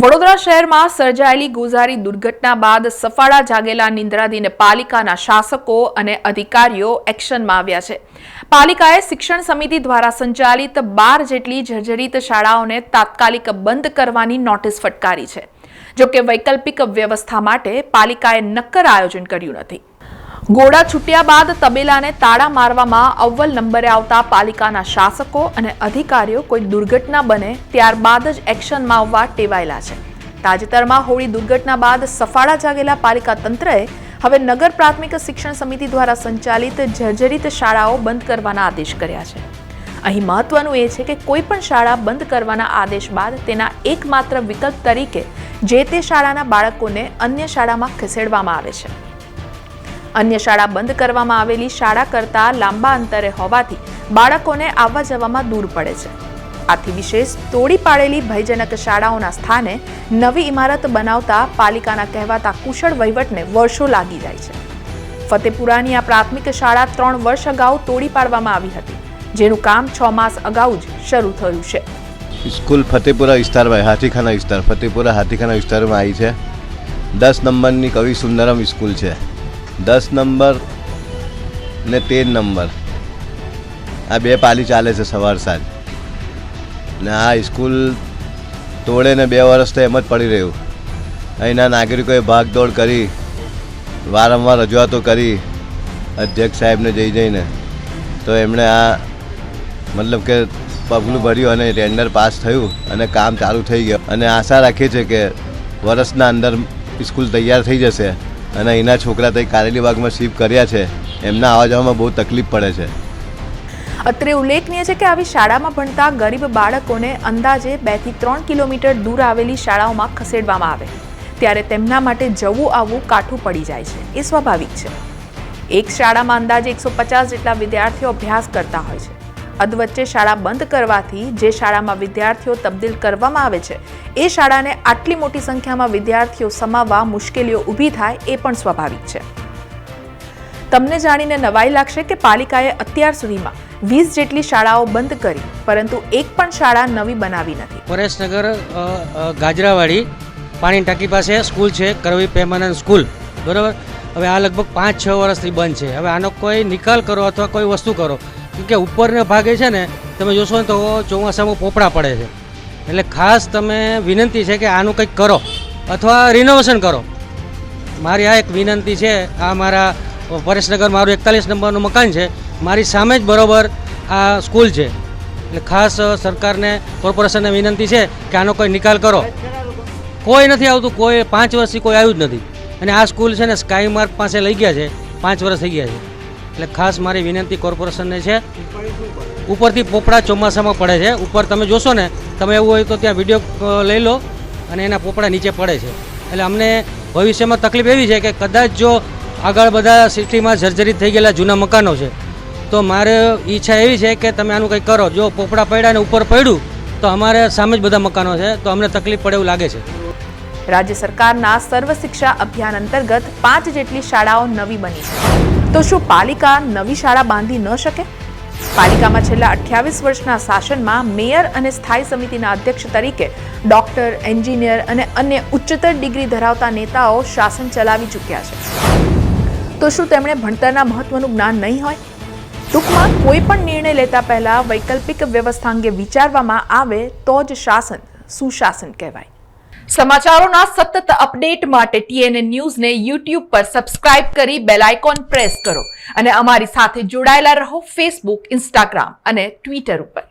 વડોદરા શહેરમાં સર્જાયેલી ગોઝારી દુર્ઘટના બાદ સફાળા જાગેલા નિંદ્રાધીન પાલિકાના શાસકો અને અધિકારીઓ એક્શનમાં આવ્યા છે। પાલિકાએ શિક્ષણ સમિતિ દ્વારા સંચાલિત 12 જેટલી જર્જરિત શાળાઓને તાત્કાલિક બંધ કરવાની નોટિસ ફટકારી છે। જો કે વૈકલ્પિક વ્યવસ્થા માટે પાલિકાએ નક્કર આયોજન કર્યું નથી। ગોળા છૂટ્યા બાદ તબેલાને તાળા મારવામાં અવ્વલ નંબરે આવતા પાલિકાના શાસકો અને અધિકારીઓ કોઈ દુર્ઘટના બને ત્યારબાદ જ એક્શનમાં આવવા ટેવાયેલા છે। તાજેતરમાં હોળી દુર્ઘટના બાદ સફાળા જાગેલા પાલિકા તંત્રએ હવે નગર પ્રાથમિક શિક્ષણ સમિતિ દ્વારા સંચાલિત જર્જરિત શાળાઓ બંધ કરવાના આદેશ કર્યા છે। અહીં મહત્વનું એ છે કે કોઈ પણ શાળા બંધ કરવાના આદેશ બાદ તેના એકમાત્ર વિકલ્પ તરીકે જે તે શાળાના બાળકોને અન્ય શાળામાં ખસેડવામાં આવે છે। અન્ય શાળા બંધ કરવામાં આવેલી શાળા કરતાં લાંબા અંતરે હોવાથી બાળકોને આવવા જવામાં દૂર પડે છે। આથી વિશેષ તોડી પાડેલી ભયજનક શાળાઓના સ્થાને નવી ઇમારત બનાવતા પાલિકાના કહેવાતા કુશળ વહીવટને વર્ષો લાગી જાય છે। ફતેપુરાની આ પ્રાથમિક શાળા 3 વર્ષ અગાઉ તોડી પાડવામાં આવી હતી, જેનું કામ 6 માસ અગાઉ જ શરૂ થયું છે। સ્કૂલ ફતેપુરા વિસ્તારમાં હાથીખાના વિસ્તાર ફતેપુરા હાથીખાના વિસ્તારમાં આવી છે। 10 નંબરની કવિ સુંદરમ સ્કૂલ છે। 10 નંબર ને 13 નંબર આ બે પાલી ચાલે છે સવાર સાંજ ને આ સ્કૂલ તોડે ને 2 વર્ષ તો એમ જ પડી રહ્યું। અહીંના નાગરિકોએ ભાગદોડ કરી, વારંવાર રજૂઆતો કરી અધ્યક્ષ સાહેબને જઈને તો એમણે આ મતલબ કે પગલું ભર્યું અને ટેન્ડર પાસ થયું અને કામ ચાલુ થઈ ગયું અને આશા રાખીએ છીએ કે વર્ષના અંદર સ્કૂલ તૈયાર થઈ જશે અને અહીંના છોકરા તઈ કારેલી બાગમાં શિફ્ટ કર્યા છે, એમના આવવા જવામાં બહુ તકલીફ પડે છે। અત્રે ઉલ્લેખનીય છે કે આવી શાળામાં ભણતા ગરીબ બાળકોને અંદાજે 2 થી 3 કિલોમીટર દૂર આવેલી શાળાઓમાં ખસેડવામાં આવે ત્યારે તેમના માટે જવું આવવું કાઠું પડી જાય છે, એ સ્વાભાવિક છે। એક શાળામાં અંદાજે 150 જેટલા વિદ્યાર્થીઓ અભ્યાસ કરતા હોય છે। અધવચ્ચે શાળા બંધ કરવાથી જે શાળામાં વિદ્યાર્થીઓ તબદીલ કરવામાં આવે છે એ શાળાને આટલી મોટી સંખ્યામાં વિદ્યાર્થીઓ સમાવવા મુશ્કેલીઓ ઊભી થાય એ પણ સ્વાભાવિક છે। તમને જાણીને નવાઈ લાગશે કે પાલિકાએ અત્યાર સુધીમાં 20 જેટલી શાળાઓ બંધ કરી પરંતુ એક પણ શાળા નવી બનાવી નથી। પરેશનગર ગાજરાવાડી પાણી ટાંકી પાસે સ્કૂલ છે, કરવી પેમાનંદ સ્કૂલ, બરાબર। હવે આ લગભગ 5-6 વર્ષથી બંધ છે। હવે આનો કોઈ નિકાલ કરો અથવા કોઈ વસ્તુ કરો, કે ઉપરના ભાગે છે ને તમે જોશો ને તો ચોમાસામાં પોપડા પડે છે, એટલે ખાસ તમે વિનંતી છે કે આનું કંઈક કરો અથવા રિનોવેશન કરો। મારી આ એક વિનંતી છે। આ મારા પરેશનગર મારું 41 નંબરનું મકાન છે, મારી સામે જ બરાબર આ સ્કૂલ છે, એટલે ખાસ સરકારને કોર્પોરેશનને વિનંતી છે કે આનો કોઈ નિકાલ કરો। કોઈ નથી આવતું, કોઈ 5 વર્ષથી કોઈ આવ્યું જ નથી અને આ સ્કૂલ છે ને સ્કાય માર્ક પાસે લઈ ગયા છે, 5 વર્ષ થઈ ગયા છે। એટલે ખાસ મારી વિનંતી કોર્પોરેશનને છે, ઉપરથી પોપડા ચોમાસામાં પડે છે, ઉપર તમે જોશો ને તમે એવું હોય તો ત્યાં વિડીયો લઈ લો અને એના પોપડા નીચે પડે છે। એટલે અમને ભવિષ્યમાં તકલીફ એવી છે કે કદાચ જો આગળ બધા સિટીમાં જર્જરિત થઈ ગયેલા જૂના મકાનો છે તો મારે ઈચ્છા એવી છે કે તમે આનું કંઈક કરો। જો પોપડા પડ્યા ને ઉપર પડ્યું તો અમારે સામે જ બધા મકાનો છે તો અમને તકલીફ પડે એવું લાગે છે। રાજ્ય સરકારના સર્વ શિક્ષા અભિયાન અંતર્ગત 5 જેટલી શાળાઓ નવી બની છે, તો શું પાલિકા નવી શાળા બાંધી ન શકે? પાલિકામાં છેલ્લા 28 વર્ષના શાસનમાં મેયર અને સ્થાયી સમિતિના અધ્યક્ષ તરીકે ડોક્ટર, એન્જિનિયર અને અન્ય ઉચ્ચતર ડિગ્રી ધરાવતા નેતાઓ શાસન ચલાવી ચૂક્યા છે, તો શું તેમણે ભણતરના મહત્વનું જ્ઞાન નહીં હોય? ટૂંકમાં કોઈ પણ નિર્ણય લેતા પહેલા વૈકલ્પિક વ્યવસ્થા અંગે વિચારવામાં આવે તો જ શાસન સુશાસન કહેવાય। સમાચારોના સતત અપડેટ માટે TNN ન્યૂઝને YouTube પર સબસ્ક્રાઇબ કરી બેલ આઇકોન પ્રેસ કરો અને અમારી સાથે જોડાયેલા રહો Facebook, Instagram અને Twitter ઉપર।